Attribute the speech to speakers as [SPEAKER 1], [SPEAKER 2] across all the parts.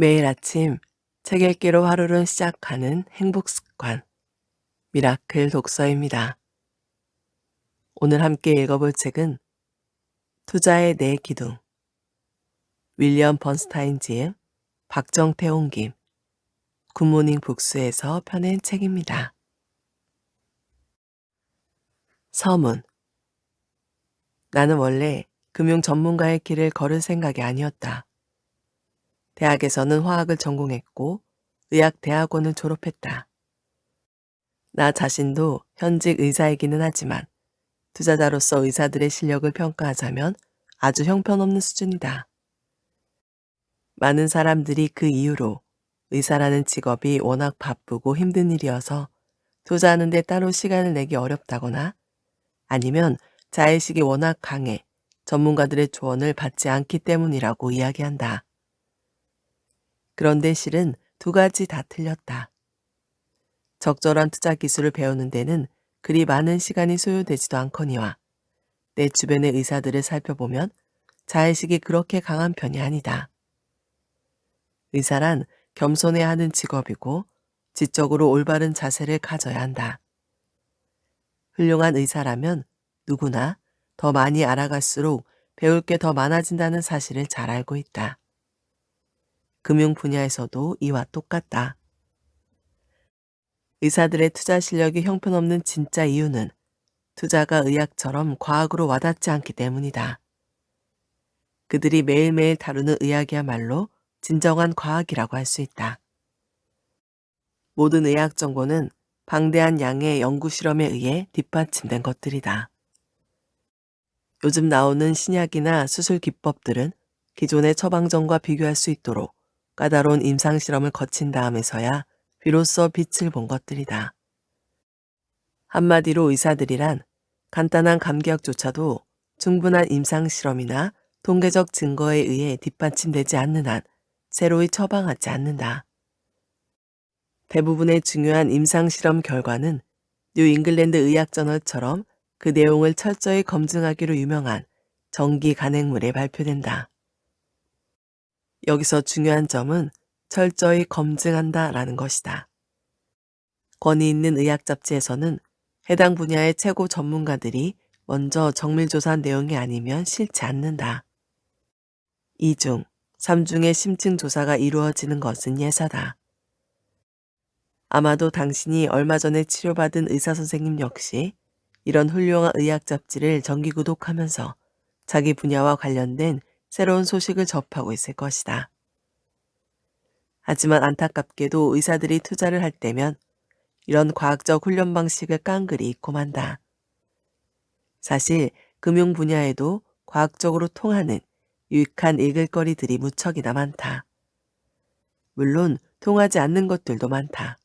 [SPEAKER 1] 매일 아침 책 읽기로 하루를 시작하는 행복 습관, 미라클 독서입니다. 오늘 함께 읽어볼 책은 투자의 네 기둥, 윌리엄 번스타인 지음, 박정태 옹김, 굿모닝 북스에서 펴낸 책입니다. 서문. 나는 원래 금융 전문가의 길을 걸을 생각이 아니었다. 대학에서는 화학을 전공했고 의학대학원을 졸업했다. 나 자신도 현직 의사이기는 하지만 투자자로서 의사들의 실력을 평가하자면 아주 형편없는 수준이다. 많은 사람들이 그 이유로 의사라는 직업이 워낙 바쁘고 힘든 일이어서 투자하는 데 따로 시간을 내기 어렵다거나 아니면 자의식이 워낙 강해 전문가들의 조언을 받지 않기 때문이라고 이야기한다. 그런데 실은 두 가지 다 틀렸다. 적절한 투자 기술을 배우는 데는 그리 많은 시간이 소요되지도 않거니와 내 주변의 의사들을 살펴보면 자의식이 그렇게 강한 편이 아니다. 의사란 겸손해야 하는 직업이고 지적으로 올바른 자세를 가져야 한다. 훌륭한 의사라면 누구나 더 많이 알아갈수록 배울 게 더 많아진다는 사실을 잘 알고 있다. 금융 분야에서도 이와 똑같다. 의사들의 투자 실력이 형편없는 진짜 이유는 투자가 의학처럼 과학으로 와닿지 않기 때문이다. 그들이 매일매일 다루는 의학이야말로 진정한 과학이라고 할 수 있다. 모든 의학 정보는 방대한 양의 연구 실험에 의해 뒷받침된 것들이다. 요즘 나오는 신약이나 수술 기법들은 기존의 처방전과 비교할 수 있도록 까다로운 임상 실험을 거친 다음에서야 비로소 빛을 본 것들이다. 한마디로 의사들이란 간단한 감기약조차도 충분한 임상 실험이나 통계적 증거에 의해 뒷받침되지 않는 한 새로이 처방하지 않는다. 대부분의 중요한 임상실험 결과는 뉴 잉글랜드 의학저널처럼 그 내용을 철저히 검증하기로 유명한 정기 간행물에 발표된다. 여기서 중요한 점은 철저히 검증한다라는 것이다. 권위 있는 의학 잡지에서는 해당 분야의 최고 전문가들이 먼저 정밀조사한 내용이 아니면 실지 않는다. 2중, 3중의 심층 조사가 이루어지는 것은 예사다. 아마도 당신이 얼마 전에 치료받은 의사 선생님 역시 이런 훌륭한 의학 잡지를 정기 구독하면서 자기 분야와 관련된 새로운 소식을 접하고 있을 것이다. 하지만 안타깝게도 의사들이 투자를 할 때면 이런 과학적 훈련 방식을 깡그리 잊고 만다. 사실 금융 분야에도 과학적으로 통하는 유익한 읽을거리들이 무척이나 많다. 물론 통하지 않는 것들도 많다.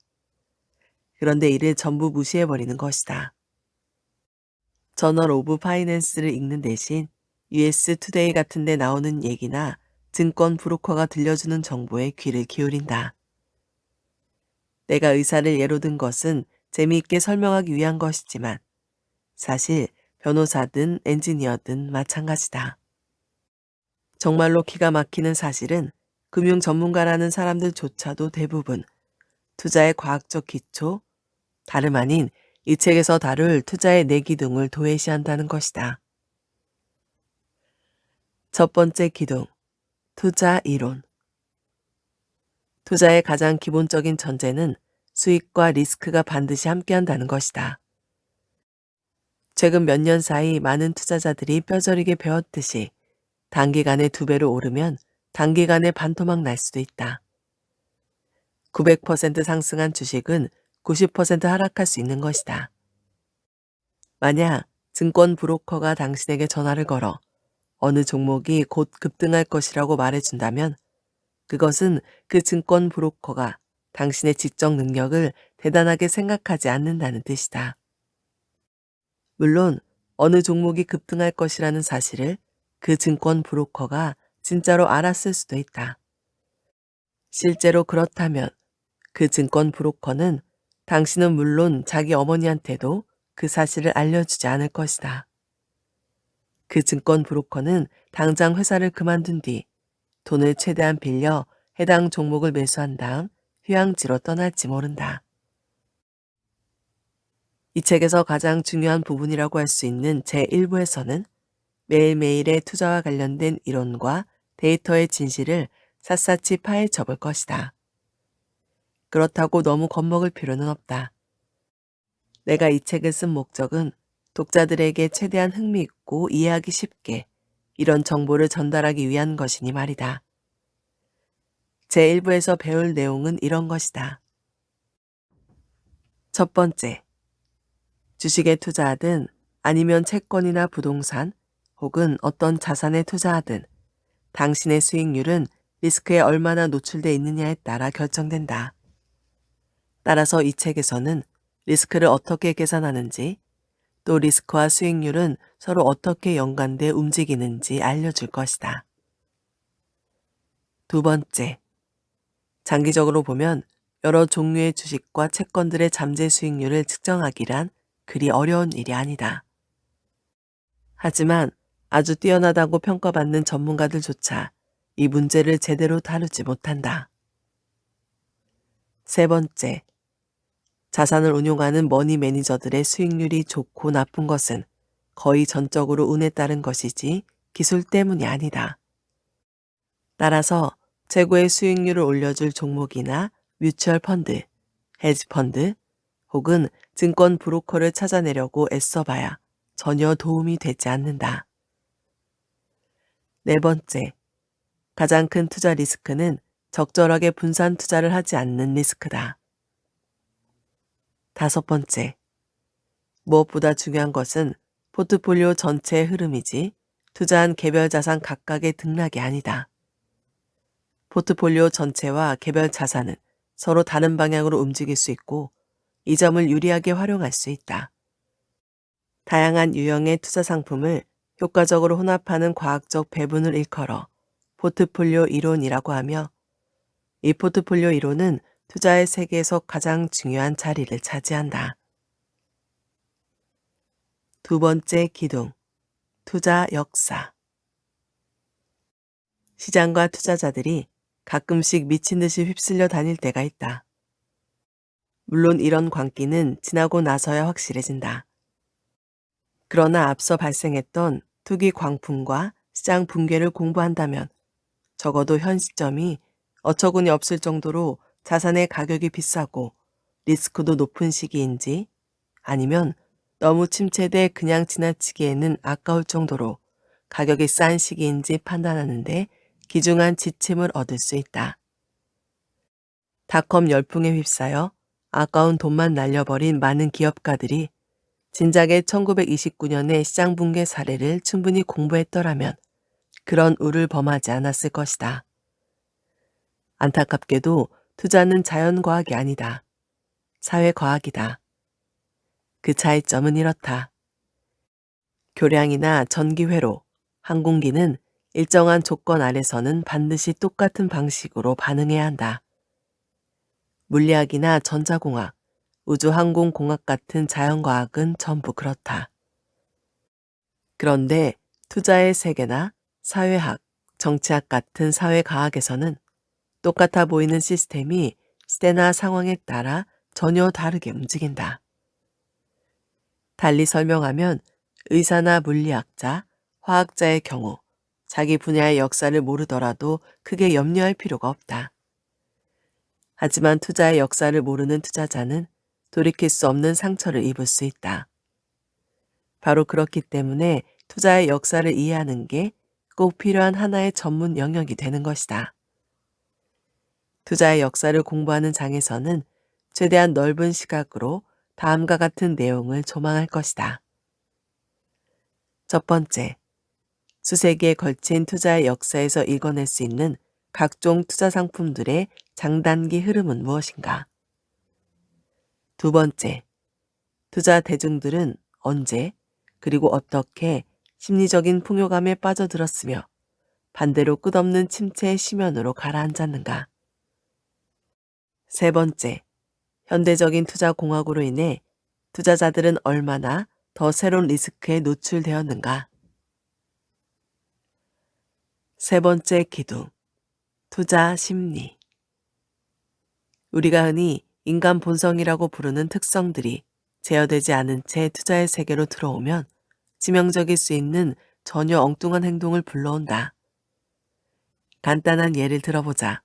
[SPEAKER 1] 그런데 이를 전부 무시해버리는 것이다. 저널 오브 파이낸스를 읽는 대신 US 투데이 같은 데 나오는 얘기나 증권 브로커가 들려주는 정보에 귀를 기울인다. 내가 의사를 예로 든 것은 재미있게 설명하기 위한 것이지만 사실 변호사든 엔지니어든 마찬가지다. 정말로 기가 막히는 사실은 금융 전문가라는 사람들조차도 대부분 투자의 과학적 기초, 다름 아닌 이 책에서 다룰 투자의 네 기둥을 도외시한다는 것이다. 첫 번째 기둥, 투자 이론. 투자의 가장 기본적인 전제는 수익과 리스크가 반드시 함께한다는 것이다. 최근 몇 년 사이 많은 투자자들이 뼈저리게 배웠듯이 단기간에 2배로 오르면 단기간에 반토막 날 수도 있다. 900% 상승한 주식은 90% 하락할 수 있는 것이다. 만약 증권 브로커가 당신에게 전화를 걸어 어느 종목이 곧 급등할 것이라고 말해준다면 그것은 그 증권 브로커가 당신의 지적 능력을 대단하게 생각하지 않는다는 뜻이다. 물론 어느 종목이 급등할 것이라는 사실을 그 증권 브로커가 진짜로 알았을 수도 있다. 실제로 그렇다면 그 증권 브로커는 당신은 물론 자기 어머니한테도 그 사실을 알려주지 않을 것이다. 그 증권 브로커는 당장 회사를 그만둔 뒤 돈을 최대한 빌려 해당 종목을 매수한 다음 휴양지로 떠날지 모른다. 이 책에서 가장 중요한 부분이라고 할 수 있는 제1부에서는 매일매일의 투자와 관련된 이론과 데이터의 진실을 샅샅이 파헤쳐 볼 것이다. 그렇다고 너무 겁먹을 필요는 없다. 내가 이 책을 쓴 목적은 독자들에게 최대한 흥미있고 이해하기 쉽게 이런 정보를 전달하기 위한 것이니 말이다. 제1부에서 배울 내용은 이런 것이다. 첫 번째, 주식에 투자하든 아니면 채권이나 부동산 혹은 어떤 자산에 투자하든 당신의 수익률은 리스크에 얼마나 노출돼 있느냐에 따라 결정된다. 따라서 이 책에서는 리스크를 어떻게 계산하는지, 또 리스크와 수익률은 서로 어떻게 연관돼 움직이는지 알려줄 것이다. 두 번째, 장기적으로 보면 여러 종류의 주식과 채권들의 잠재 수익률을 측정하기란 그리 어려운 일이 아니다. 하지만 아주 뛰어나다고 평가받는 전문가들조차 이 문제를 제대로 다루지 못한다. 세 번째, 자산을 운용하는 머니 매니저들의 수익률이 좋고 나쁜 것은 거의 전적으로 운에 따른 것이지 기술 때문이 아니다. 따라서 최고의 수익률을 올려줄 종목이나 뮤추얼 펀드, 헤지 펀드 혹은 증권 브로커를 찾아내려고 애써봐야 전혀 도움이 되지 않는다. 네 번째, 가장 큰 투자 리스크는 적절하게 분산 투자를 하지 않는 리스크다. 다섯 번째, 무엇보다 중요한 것은 포트폴리오 전체의 흐름이지 투자한 개별 자산 각각의 등락이 아니다. 포트폴리오 전체와 개별 자산은 서로 다른 방향으로 움직일 수 있고 이 점을 유리하게 활용할 수 있다. 다양한 유형의 투자 상품을 효과적으로 혼합하는 과학적 배분을 일컬어 포트폴리오 이론이라고 하며 이 포트폴리오 이론은 투자의 세계에서 가장 중요한 자리를 차지한다. 두 번째 기둥, 투자 역사. 시장과 투자자들이 가끔씩 미친 듯이 휩쓸려 다닐 때가 있다. 물론 이런 광기는 지나고 나서야 확실해진다. 그러나 앞서 발생했던 투기 광풍과 시장 붕괴를 공부한다면 적어도 현 시점이 어처구니 없을 정도로 자산의 가격이 비싸고 리스크도 높은 시기인지 아니면 너무 침체돼 그냥 지나치기에는 아까울 정도로 가격이 싼 시기인지 판단하는데 귀중한 지침을 얻을 수 있다. 닷컴 열풍에 휩싸여 아까운 돈만 날려버린 많은 기업가들이 진작에 1929년의 시장 붕괴 사례를 충분히 공부했더라면 그런 우를 범하지 않았을 것이다. 안타깝게도 투자는 자연과학이 아니다. 사회과학이다. 그 차이점은 이렇다. 교량이나 전기회로, 항공기는 일정한 조건 아래서는 반드시 똑같은 방식으로 반응해야 한다. 물리학이나 전자공학, 우주항공공학 같은 자연과학은 전부 그렇다. 그런데 투자의 세계나 사회학, 정치학 같은 사회과학에서는 똑같아 보이는 시스템이 시대나 상황에 따라 전혀 다르게 움직인다. 달리 설명하면 의사나 물리학자, 화학자의 경우 자기 분야의 역사를 모르더라도 크게 염려할 필요가 없다. 하지만 투자의 역사를 모르는 투자자는 돌이킬 수 없는 상처를 입을 수 있다. 바로 그렇기 때문에 투자의 역사를 이해하는 게 꼭 필요한 하나의 전문 영역이 되는 것이다. 투자의 역사를 공부하는 장에서는 최대한 넓은 시각으로 다음과 같은 내용을 조망할 것이다. 첫 번째, 수세기에 걸친 투자의 역사에서 읽어낼 수 있는 각종 투자 상품들의 장단기 흐름은 무엇인가? 두 번째, 투자 대중들은 언제 그리고 어떻게 심리적인 풍요감에 빠져들었으며 반대로 끝없는 침체의 심연으로 가라앉았는가? 세 번째, 현대적인 투자 공학으로 인해 투자자들은 얼마나 더 새로운 리스크에 노출되었는가? 세 번째 기둥, 투자 심리. 우리가 흔히 인간 본성이라고 부르는 특성들이 제어되지 않은 채 투자의 세계로 들어오면 치명적일 수 있는 전혀 엉뚱한 행동을 불러온다. 간단한 예를 들어보자.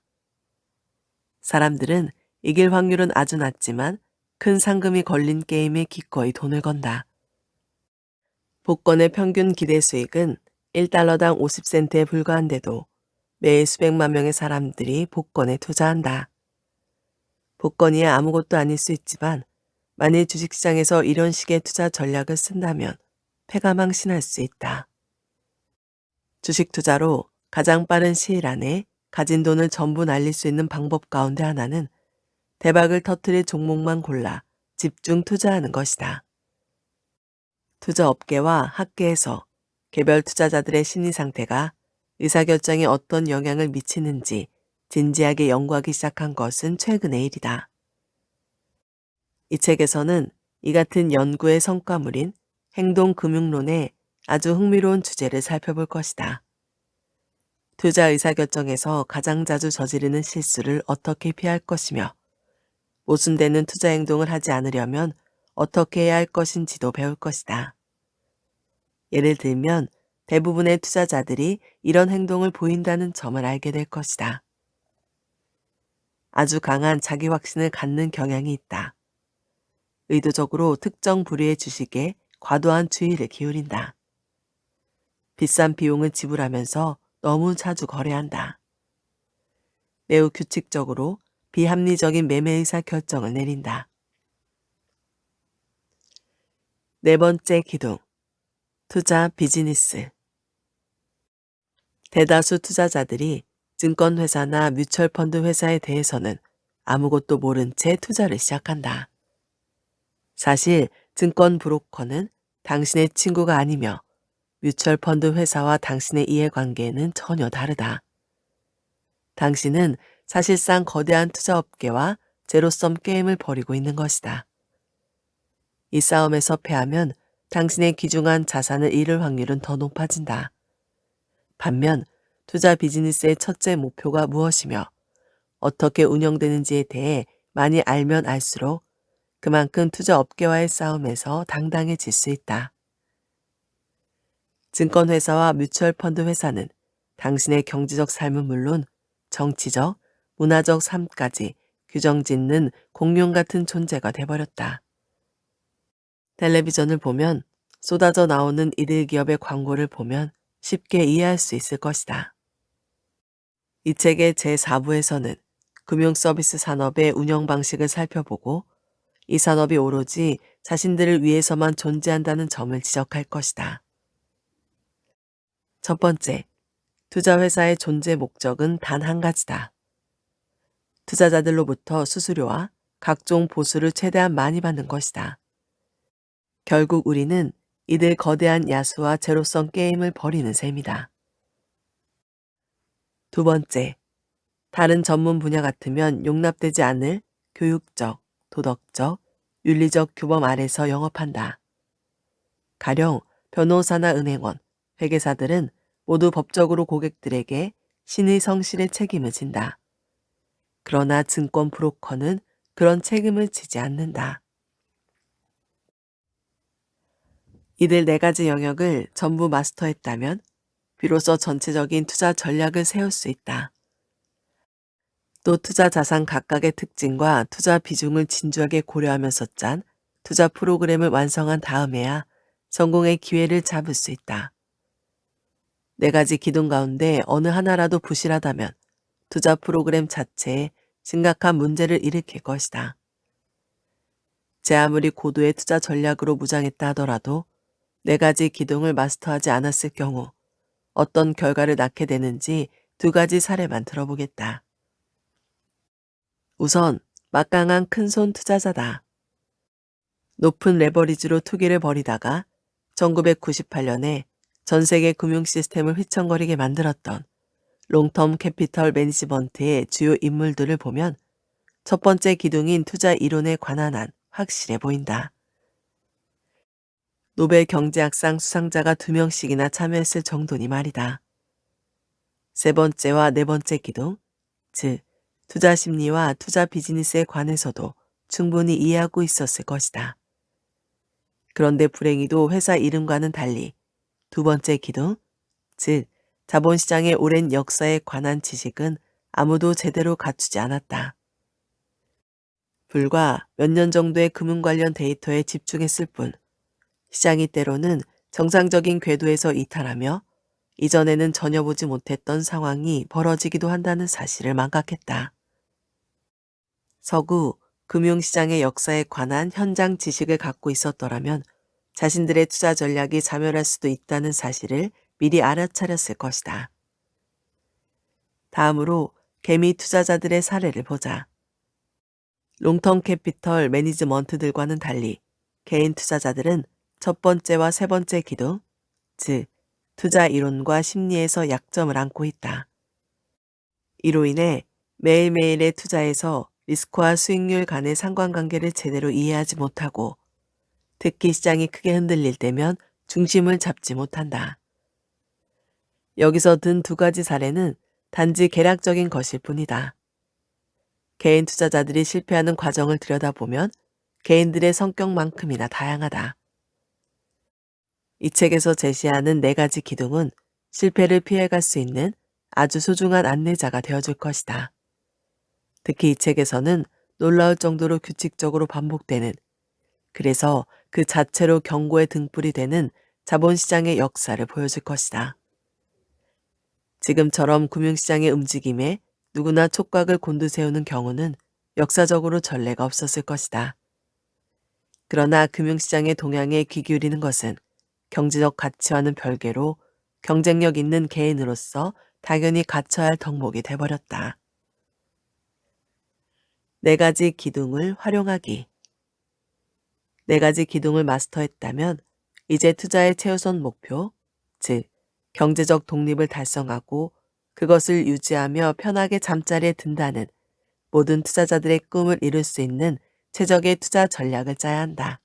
[SPEAKER 1] 사람들은 이길 확률은 아주 낮지만 큰 상금이 걸린 게임에 기꺼이 돈을 건다. 복권의 평균 기대 수익은 1달러당 50센트에 불과한데도 매일 수백만 명의 사람들이 복권에 투자한다. 복권이야 아무것도 아닐 수 있지만 만일 주식시장에서 이런 식의 투자 전략을 쓴다면 패가망신할 수 있다. 주식 투자로 가장 빠른 시일 안에 가진 돈을 전부 날릴 수 있는 방법 가운데 하나는 대박을 터뜨릴 종목만 골라 집중 투자하는 것이다. 투자 업계와 학계에서 개별 투자자들의 심리 상태가 의사결정에 어떤 영향을 미치는지 진지하게 연구하기 시작한 것은 최근의 일이다. 이 책에서는 이 같은 연구의 성과물인 행동금융론의 아주 흥미로운 주제를 살펴볼 것이다. 투자 의사결정에서 가장 자주 저지르는 실수를 어떻게 피할 것이며 모순되는 투자 행동을 하지 않으려면 어떻게 해야 할 것인지도 배울 것이다. 예를 들면 대부분의 투자자들이 이런 행동을 보인다는 점을 알게 될 것이다. 아주 강한 자기 확신을 갖는 경향이 있다. 의도적으로 특정 부류의 주식에 과도한 주의를 기울인다. 비싼 비용을 지불하면서 너무 자주 거래한다. 매우 규칙적으로 비합리적인 매매 의사 결정을 내린다. 네 번째 기둥, 투자 비즈니스. 대다수 투자자들이 증권회사나 뮤추얼펀드 회사에 대해서는 아무것도 모른 채 투자를 시작한다. 사실 증권 브로커는 당신의 친구가 아니며 뮤추얼펀드 회사와 당신의 이해관계는 전혀 다르다. 당신은 사실상 거대한 투자업계와 제로섬 게임을 벌이고 있는 것이다. 이 싸움에서 패하면 당신의 귀중한 자산을 잃을 확률은 더 높아진다. 반면 투자 비즈니스의 첫째 목표가 무엇이며 어떻게 운영되는지에 대해 많이 알면 알수록 그만큼 투자 업계와의 싸움에서 당당해질 수 있다. 증권회사와 뮤추얼펀드 회사는 당신의 경제적 삶은 물론 정치적, 문화적 삶까지 규정짓는 공룡 같은 존재가 돼버렸다. 텔레비전을 보면 쏟아져 나오는 이들 기업의 광고를 보면 쉽게 이해할 수 있을 것이다. 이 책의 제4부에서는 금융서비스 산업의 운영 방식을 살펴보고 이 산업이 오로지 자신들을 위해서만 존재한다는 점을 지적할 것이다. 첫 번째, 투자회사의 존재 목적은 단 한 가지다. 투자자들로부터 수수료와 각종 보수를 최대한 많이 받는 것이다. 결국 우리는 이들 거대한 야수와 제로섬 게임을 벌이는 셈이다. 두 번째, 다른 전문 분야 같으면 용납되지 않을 교육적, 도덕적, 윤리적 규범 아래서 영업한다. 가령 변호사나 은행원, 회계사들은 모두 법적으로 고객들에게 신의 성실의 책임을 진다. 그러나 증권 브로커는 그런 책임을 지지 않는다. 이들 네 가지 영역을 전부 마스터했다면 비로소 전체적인 투자 전략을 세울 수 있다. 또 투자 자산 각각의 특징과 투자 비중을 진주하게 고려하면서 짠 투자 프로그램을 완성한 다음에야 성공의 기회를 잡을 수 있다. 네 가지 기둥 가운데 어느 하나라도 부실하다면 투자 프로그램 자체에 심각한 문제를 일으킬 것이다. 제 아무리 고도의 투자 전략으로 무장했다 하더라도 네 가지 기둥을 마스터하지 않았을 경우 어떤 결과를 낳게 되는지 두 가지 사례만 들어보겠다. 우선 막강한 큰손 투자자다. 높은 레버리지로 투기를 벌이다가 1998년에 전 세계 금융 시스템을 휘청거리게 만들었던 롱텀 캐피털 매니지먼트의 주요 인물들을 보면 첫 번째 기둥인 투자 이론에 관한 한 확실해 보인다. 노벨 경제학상 수상자가 2명씩이나 참여했을 정도니 말이다. 세 번째와 네 번째 기둥, 즉, 투자 심리와 투자 비즈니스에 관해서도 충분히 이해하고 있었을 것이다. 그런데 불행히도 회사 이름과는 달리 두 번째 기둥, 즉, 자본시장의 오랜 역사에 관한 지식은 아무도 제대로 갖추지 않았다. 불과 몇 년 정도의 금융 관련 데이터에 집중했을 뿐, 시장이 때로는 정상적인 궤도에서 이탈하며 이전에는 전혀 보지 못했던 상황이 벌어지기도 한다는 사실을 망각했다. 서구 금융시장의 역사에 관한 현장 지식을 갖고 있었더라면 자신들의 투자 전략이 자멸할 수도 있다는 사실을 미리 알아차렸을 것이다. 다음으로 개미 투자자들의 사례를 보자. 롱텀 캐피털 매니지먼트들과는 달리 개인 투자자들은 첫 번째와 세 번째 기둥, 즉 투자 이론과 심리에서 약점을 안고 있다. 이로 인해 매일매일의 투자에서 리스크와 수익률 간의 상관관계를 제대로 이해하지 못하고 특히 시장이 크게 흔들릴 때면 중심을 잡지 못한다. 여기서 든 두 가지 사례는 단지 개략적인 것일 뿐이다. 개인 투자자들이 실패하는 과정을 들여다보면 개인들의 성격만큼이나 다양하다. 이 책에서 제시하는 네 가지 기둥은 실패를 피해갈 수 있는 아주 소중한 안내자가 되어줄 것이다. 특히 이 책에서는 놀라울 정도로 규칙적으로 반복되는, 그래서 그 자체로 경고의 등불이 되는 자본시장의 역사를 보여줄 것이다. 지금처럼 금융시장의 움직임에 누구나 촉각을 곤두세우는 경우는 역사적으로 전례가 없었을 것이다. 그러나 금융시장의 동향에 귀 기울이는 것은 경제적 가치와는 별개로 경쟁력 있는 개인으로서 당연히 갖춰야 할 덕목이 돼버렸다. 네 가지 기둥을 활용하기. 네 가지 기둥을 마스터했다면 이제 투자의 최우선 목표, 즉 경제적 독립을 달성하고 그것을 유지하며 편하게 잠자리에 든다는 모든 투자자들의 꿈을 이룰 수 있는 최적의 투자 전략을 짜야 한다.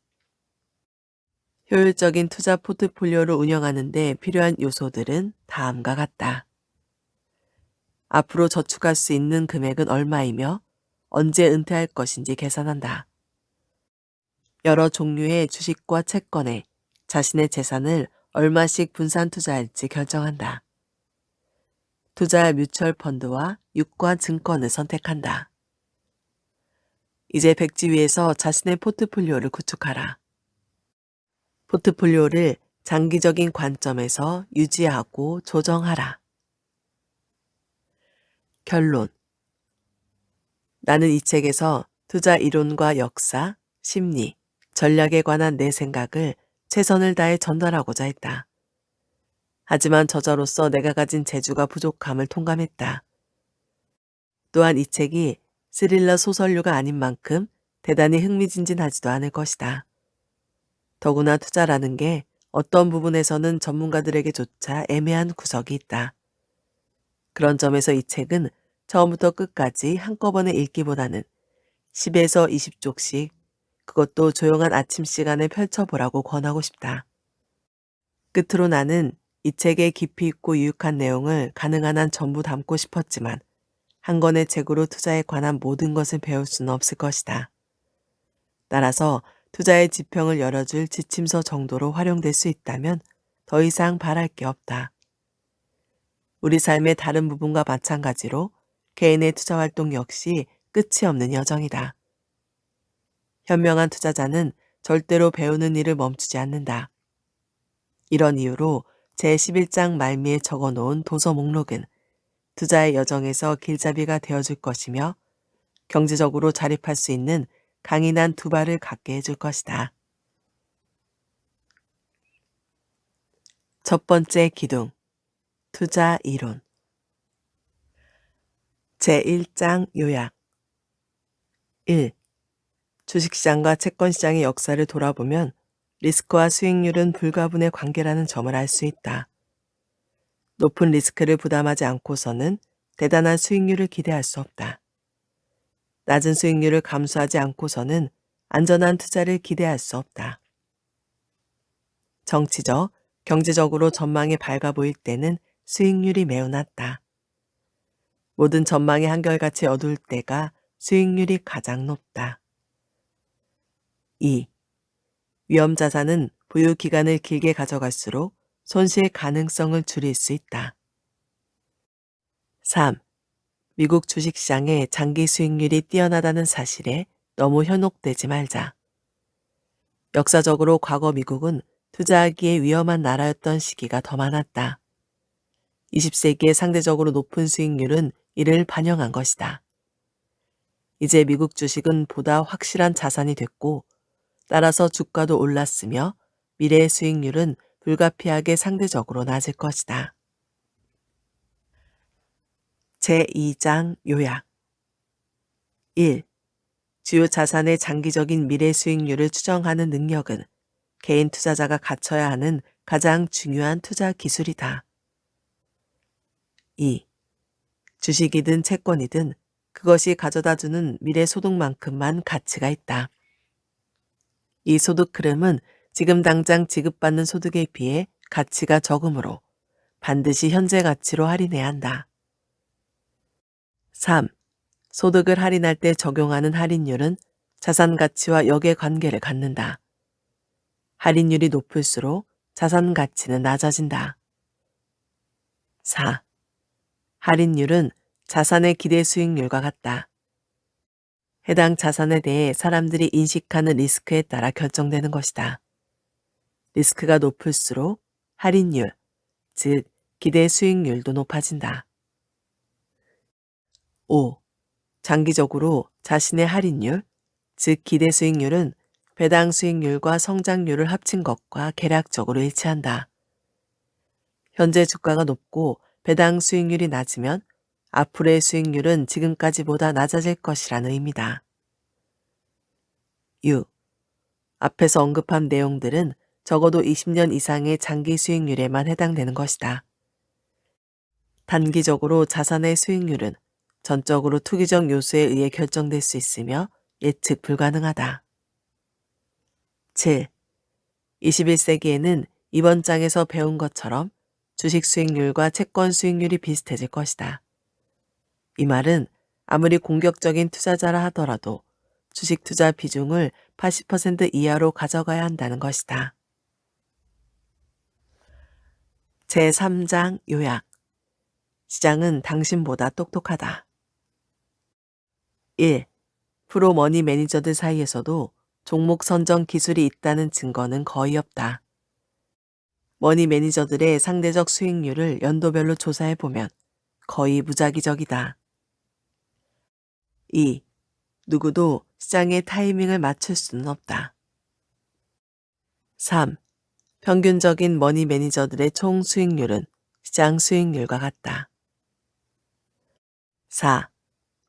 [SPEAKER 1] 효율적인 투자 포트폴리오를 운영하는 데 필요한 요소들은 다음과 같다. 앞으로 저축할 수 있는 금액은 얼마이며 언제 은퇴할 것인지 계산한다. 여러 종류의 주식과 채권에 자신의 재산을 얼마씩 분산 투자할지 결정한다. 투자할 뮤추얼 펀드와 유가 증권을 선택한다. 이제 백지 위에서 자신의 포트폴리오를 구축하라. 포트폴리오를 장기적인 관점에서 유지하고 조정하라. 결론. 나는 이 책에서 투자 이론과 역사, 심리, 전략에 관한 내 생각을 최선을 다해 전달하고자 했다. 하지만 저자로서 내가 가진 재주가 부족함을 통감했다. 또한 이 책이 스릴러 소설류가 아닌 만큼 대단히 흥미진진하지도 않을 것이다. 더구나 투자라는 게 어떤 부분에서는 전문가들에게조차 애매한 구석이 있다. 그런 점에서 이 책은 처음부터 끝까지 한꺼번에 읽기보다는 10에서 20쪽씩, 그것도 조용한 아침 시간에 펼쳐보라고 권하고 싶다. 끝으로 나는 이 책의 깊이 있고 유익한 내용을 가능한 한 전부 담고 싶었지만 한 권의 책으로 투자에 관한 모든 것을 배울 수는 없을 것이다. 따라서 투자의 지평을 열어줄 지침서 정도로 활용될 수 있다면 더 이상 바랄 게 없다. 우리 삶의 다른 부분과 마찬가지로 개인의 투자 활동 역시 끝이 없는 여정이다. 현명한 투자자는 절대로 배우는 일을 멈추지 않는다. 이런 이유로 제11장 말미에 적어놓은 도서 목록은 투자의 여정에서 길잡이가 되어줄 것이며 경제적으로 자립할 수 있는 강인한 두 발을 갖게 해줄 것이다. 첫 번째 기둥, 투자 이론. 제1장 요약. 1. 주식시장과 채권시장의 역사를 돌아보면 리스크와 수익률은 불가분의 관계라는 점을 알 수 있다. 높은 리스크를 부담하지 않고서는 대단한 수익률을 기대할 수 없다. 낮은 수익률을 감수하지 않고서는 안전한 투자를 기대할 수 없다. 정치적, 경제적으로 전망이 밝아 보일 때는 수익률이 매우 낮다. 모든 전망이 한결같이 어두울 때가 수익률이 가장 높다. 2. 위험 자산은 보유 기간을 길게 가져갈수록 손실 가능성을 줄일 수 있다. 3. 미국 주식시장의 장기 수익률이 뛰어나다는 사실에 너무 현혹되지 말자. 역사적으로 과거 미국은 투자하기에 위험한 나라였던 시기가 더 많았다. 20세기의 상대적으로 높은 수익률은 이를 반영한 것이다. 이제 미국 주식은 보다 확실한 자산이 됐고, 따라서 주가도 올랐으며 미래의 수익률은 불가피하게 상대적으로 낮을 것이다. 제2장 요약 1. 주요 자산의 장기적인 미래 수익률을 추정하는 능력은 개인 투자자가 갖춰야 하는 가장 중요한 투자 기술이다. 2. 주식이든 채권이든 그것이 가져다주는 미래 소득만큼만 가치가 있다. 이 소득 흐름은 지금 당장 지급받는 소득에 비해 가치가 적으므로 반드시 현재 가치로 할인해야 한다. 3. 소득을 할인할 때 적용하는 할인율은 자산 가치와 역의 관계를 갖는다. 할인율이 높을수록 자산 가치는 낮아진다. 4. 할인율은 자산의 기대 수익률과 같다. 해당 자산에 대해 사람들이 인식하는 리스크에 따라 결정되는 것이다. 리스크가 높을수록 할인율, 즉 기대 수익률도 높아진다. 5. 장기적으로 자신의 할인율, 즉 기대 수익률은 배당 수익률과 성장률을 합친 것과 계략적으로 일치한다. 현재 주가가 높고 배당 수익률이 낮으면 앞으로의 수익률은 지금까지보다 낮아질 것이라는 의미다. 6. 앞에서 언급한 내용들은 적어도 20년 이상의 장기 수익률에만 해당되는 것이다. 단기적으로 자산의 수익률은 전적으로 투기적 요소에 의해 결정될 수 있으며 예측 불가능하다. 7. 21세기에는 이번 장에서 배운 것처럼 주식 수익률과 채권 수익률이 비슷해질 것이다. 이 말은 아무리 공격적인 투자자라 하더라도 주식 투자 비중을 80% 이하로 가져가야 한다는 것이다. 제3장 요약. 시장은 당신보다 똑똑하다. 1. 프로 머니 매니저들 사이에서도 종목 선정 기술이 있다는 증거는 거의 없다. 머니 매니저들의 상대적 수익률을 연도별로 조사해보면 거의 무작위적이다. 2. 누구도 시장의 타이밍을 맞출 수는 없다. 3. 평균적인 머니 매니저들의 총 수익률은 시장 수익률과 같다. 4.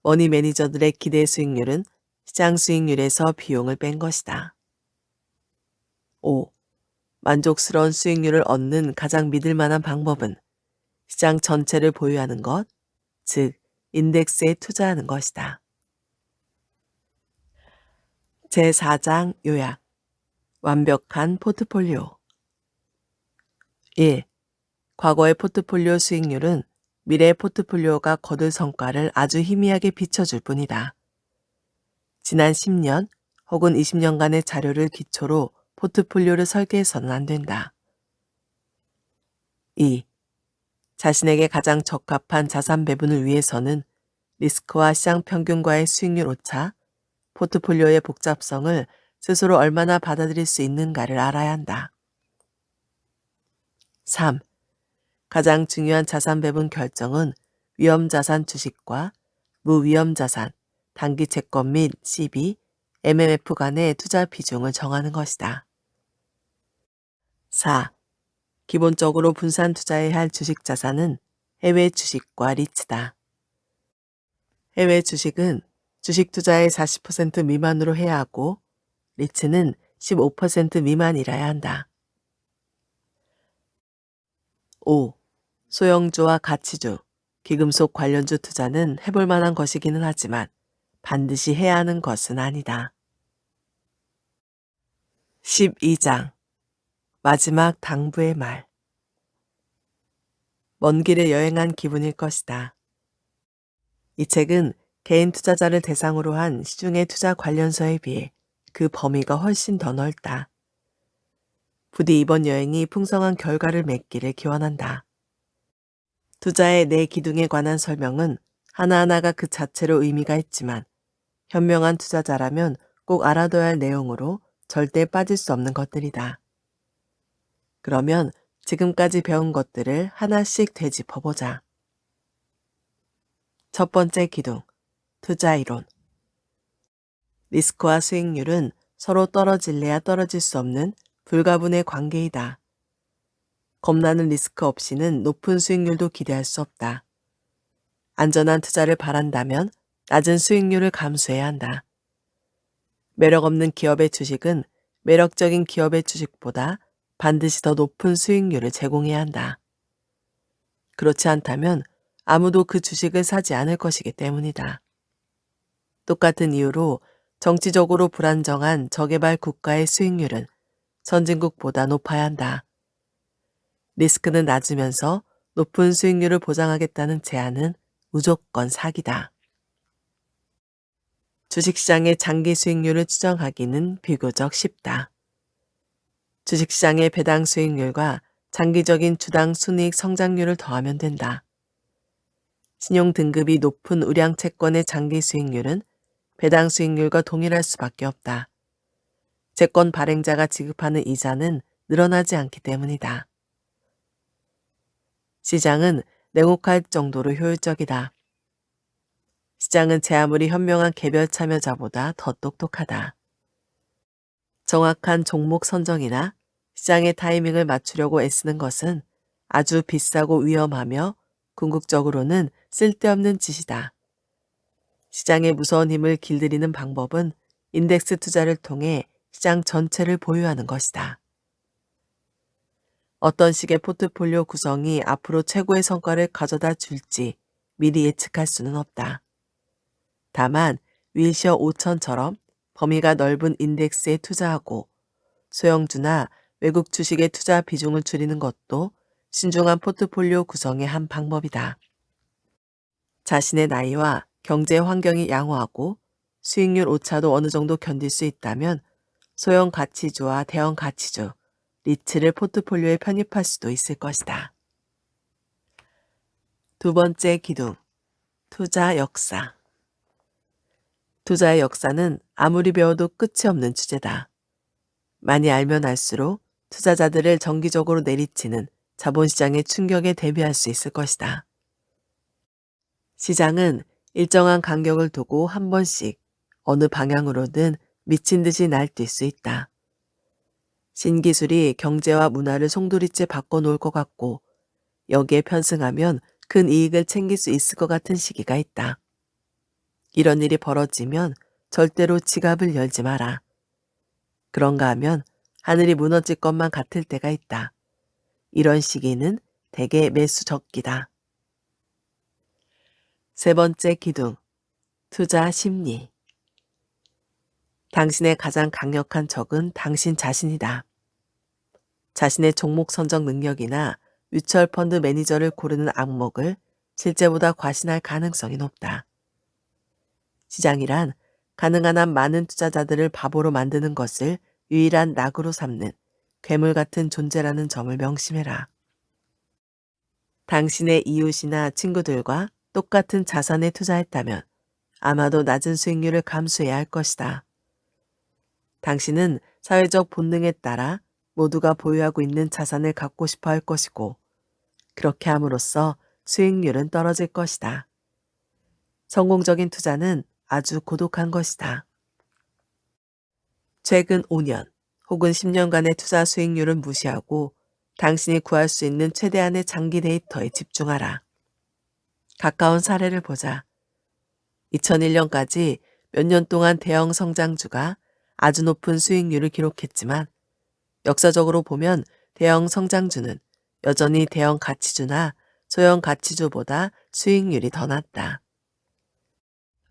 [SPEAKER 1] 머니 매니저들의 기대 수익률은 시장 수익률에서 비용을 뺀 것이다. 5. 만족스러운 수익률을 얻는 가장 믿을 만한 방법은 시장 전체를 보유하는 것, 즉 인덱스에 투자하는 것이다. 제4장 요약. 완벽한 포트폴리오. 1. 과거의 포트폴리오 수익률은 미래의 포트폴리오가 거둘 성과를 아주 희미하게 비춰줄 뿐이다. 지난 10년 혹은 20년간의 자료를 기초로 포트폴리오를 설계해서는 안 된다. 2. 자신에게 가장 적합한 자산 배분을 위해서는 리스크와 시장 평균과의 수익률 오차, 포트폴리오의 복잡성을 스스로 얼마나 받아들일 수 있는가를 알아야 한다. 3. 가장 중요한 자산 배분 결정은 위험자산 주식과 무위험자산, 단기 채권 및 CB, MMF 간의 투자 비중을 정하는 것이다. 4. 기본적으로 분산 투자해야 할 주식 자산은 해외 주식과 리츠다. 해외 주식은 주식 투자의 40% 미만으로 해야 하고 리츠는 15% 미만이라야 한다. 5. 소형주와 가치주, 기금속 관련주 투자는 해볼 만한 것이기는 하지만 반드시 해야 하는 것은 아니다. 12장 마지막 당부의 말. 먼 길을 여행한 기분일 것이다. 이 책은 개인 투자자를 대상으로 한 시중의 투자 관련서에 비해 그 범위가 훨씬 더 넓다. 부디 이번 여행이 풍성한 결과를 맺기를 기원한다. 투자의 네 기둥에 관한 설명은 하나하나가 그 자체로 의미가 있지만 현명한 투자자라면 꼭 알아둬야 할 내용으로 절대 빠질 수 없는 것들이다. 그러면 지금까지 배운 것들을 하나씩 되짚어보자. 첫 번째 기둥, 투자 이론. 리스크와 수익률은 서로 떨어질래야 떨어질 수 없는 불가분의 관계이다. 겁나는 리스크 없이는 높은 수익률도 기대할 수 없다. 안전한 투자를 바란다면 낮은 수익률을 감수해야 한다. 매력 없는 기업의 주식은 매력적인 기업의 주식보다 반드시 더 높은 수익률을 제공해야 한다. 그렇지 않다면 아무도 그 주식을 사지 않을 것이기 때문이다. 똑같은 이유로 정치적으로 불안정한 저개발 국가의 수익률은 선진국보다 높아야 한다. 리스크는 낮으면서 높은 수익률을 보장하겠다는 제안은 무조건 사기다. 주식시장의 장기 수익률을 추정하기는 비교적 쉽다. 주식시장의 배당 수익률과 장기적인 주당 순이익 성장률을 더하면 된다. 신용 등급이 높은 우량 채권의 장기 수익률은 배당 수익률과 동일할 수밖에 없다. 채권 발행자가 지급하는 이자는 늘어나지 않기 때문이다. 시장은 냉혹할 정도로 효율적이다. 시장은 제 아무리 현명한 개별 참여자보다 더 똑똑하다. 정확한 종목 선정이나 시장의 타이밍을 맞추려고 애쓰는 것은 아주 비싸고 위험하며 궁극적으로는 쓸데없는 짓이다. 시장의 무서운 힘을 길들이는 방법은 인덱스 투자를 통해 시장 전체를 보유하는 것이다. 어떤 식의 포트폴리오 구성이 앞으로 최고의 성과를 가져다 줄지 미리 예측할 수는 없다. 다만 윌셔 5000처럼 범위가 넓은 인덱스에 투자하고 소형주나 외국 주식의 투자 비중을 줄이는 것도 신중한 포트폴리오 구성의 한 방법이다. 자신의 나이와 경제 환경이 양호하고 수익률 오차도 어느 정도 견딜 수 있다면 소형 가치주와 대형 가치주, 리츠를 포트폴리오에 편입할 수도 있을 것이다. 두 번째 기둥, 투자 역사. 투자의 역사는 아무리 배워도 끝이 없는 주제다. 많이 알면 알수록 투자자들을 정기적으로 내리치는 자본시장의 충격에 대비할 수 있을 것이다. 시장은 일정한 간격을 두고 한 번씩 어느 방향으로든 미친 듯이 날뛸 수 있다. 신기술이 경제와 문화를 송두리째 바꿔놓을 것 같고 여기에 편승하면 큰 이익을 챙길 수 있을 것 같은 시기가 있다. 이런 일이 벌어지면 절대로 지갑을 열지 마라. 그런가 하면 하늘이 무너질 것만 같을 때가 있다. 이런 시기는 대개 매수 적기다. 세 번째 기둥, 투자 심리. 당신의 가장 강력한 적은 당신 자신이다. 자신의 종목 선정 능력이나 뮤추얼 펀드 매니저를 고르는 악목을 실제보다 과신할 가능성이 높다. 시장이란 가능한 한 많은 투자자들을 바보로 만드는 것을 유일한 낙으로 삼는 괴물 같은 존재라는 점을 명심해라. 당신의 이웃이나 친구들과 똑같은 자산에 투자했다면 아마도 낮은 수익률을 감수해야 할 것이다. 당신은 사회적 본능에 따라 모두가 보유하고 있는 자산을 갖고 싶어 할 것이고 그렇게 함으로써 수익률은 떨어질 것이다. 성공적인 투자는 아주 고독한 것이다. 최근 5년 혹은 10년간의 투자 수익률은 무시하고 당신이 구할 수 있는 최대한의 장기 데이터에 집중하라. 가까운 사례를 보자. 2001년까지 몇 년 동안 대형 성장주가 아주 높은 수익률을 기록했지만 역사적으로 보면 대형 성장주는 여전히 대형 가치주나 소형 가치주보다 수익률이 더 낮다.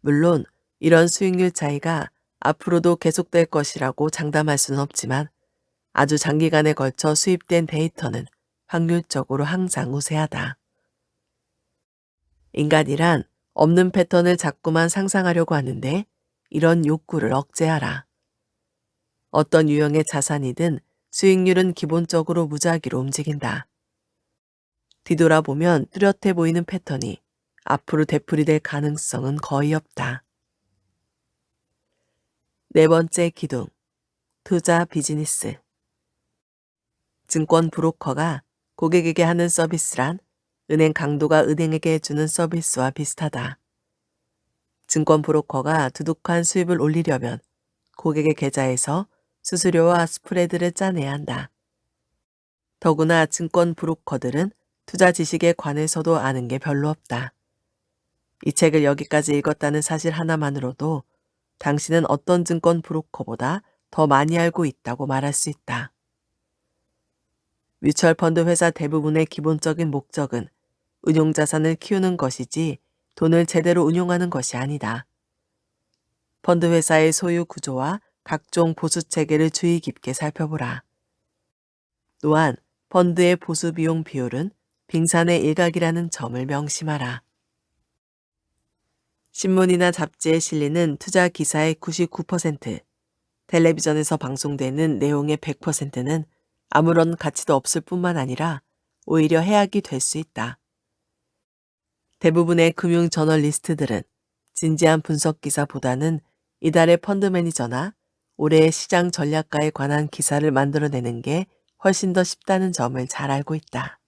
[SPEAKER 1] 물론 이런 수익률 차이가 앞으로도 계속될 것이라고 장담할 수는 없지만 아주 장기간에 걸쳐 수입된 데이터는 확률적으로 항상 우세하다. 인간이란 없는 패턴을 자꾸만 상상하려고 하는데 이런 욕구를 억제하라. 어떤 유형의 자산이든 수익률은 기본적으로 무작위로 움직인다. 뒤돌아보면 뚜렷해 보이는 패턴이 앞으로 되풀이될 가능성은 거의 없다. 네 번째 기둥, 투자 비즈니스. 증권 브로커가 고객에게 하는 서비스란 은행 강도가 은행에게 해주는 서비스와 비슷하다. 증권 브로커가 두둑한 수입을 올리려면 고객의 계좌에서 수수료와 스프레드를 짜내야 한다. 더구나 증권 브로커들은 투자 지식에 관해서도 아는 게 별로 없다. 이 책을 여기까지 읽었다는 사실 하나만으로도 당신은 어떤 증권 브로커보다 더 많이 알고 있다고 말할 수 있다. 뮤추얼 펀드 회사 대부분의 기본적인 목적은 운용자산을 키우는 것이지 돈을 제대로 운용하는 것이 아니다. 펀드 회사의 소유 구조와 각종 보수 체계를 주의 깊게 살펴보라. 또한 펀드의 보수 비용 비율은 빙산의 일각이라는 점을 명심하라. 신문이나 잡지에 실리는 투자 기사의 99%, 텔레비전에서 방송되는 내용의 100%는 아무런 가치도 없을 뿐만 아니라 오히려 해악이 될 수 있다. 대부분의 금융 저널리스트들은 진지한 분석 기사보다는 이달의 펀드 매니저나 올해의 시장 전략가에 관한 기사를 만들어내는 게 훨씬 더 쉽다는 점을 잘 알고 있다.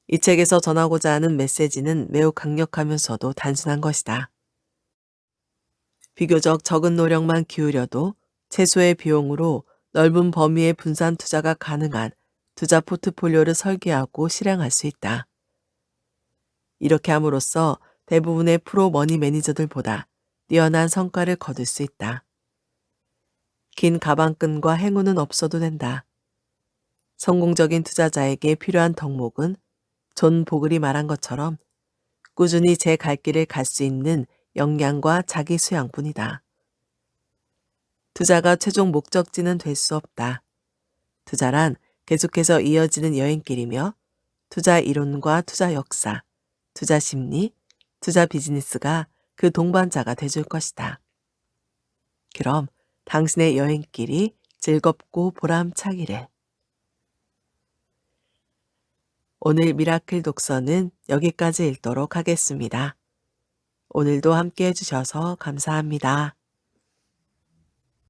[SPEAKER 1] 이 책에서 전하고자 하는 메시지는 매우 강력하면서도 단순한 것이다. 비교적 적은 노력만 기울여도 최소의 비용으로 넓은 범위의 분산 투자가 가능한 투자 포트폴리오를 설계하고 실행할 수 있다. 이렇게 함으로써 대부분의 프로 머니 매니저들보다 뛰어난 성과를 거둘 수 있다. 긴 가방끈과 행운은 없어도 된다. 성공적인 투자자에게 필요한 덕목은 존 보글이 말한 것처럼 꾸준히 제 갈 길을 갈 수 있는 역량과 자기 수양뿐이다. 투자가 최종 목적지는 될 수 없다. 투자란 계속해서 이어지는 여행길이며 투자 이론과 투자 역사, 투자 심리, 투자 비즈니스가 그 동반자가 돼줄 것이다. 그럼 당신의 여행길이 즐겁고 보람차기를. 오늘 미라클 독서는 여기까지 읽도록 하겠습니다. 오늘도 함께 해주셔서 감사합니다.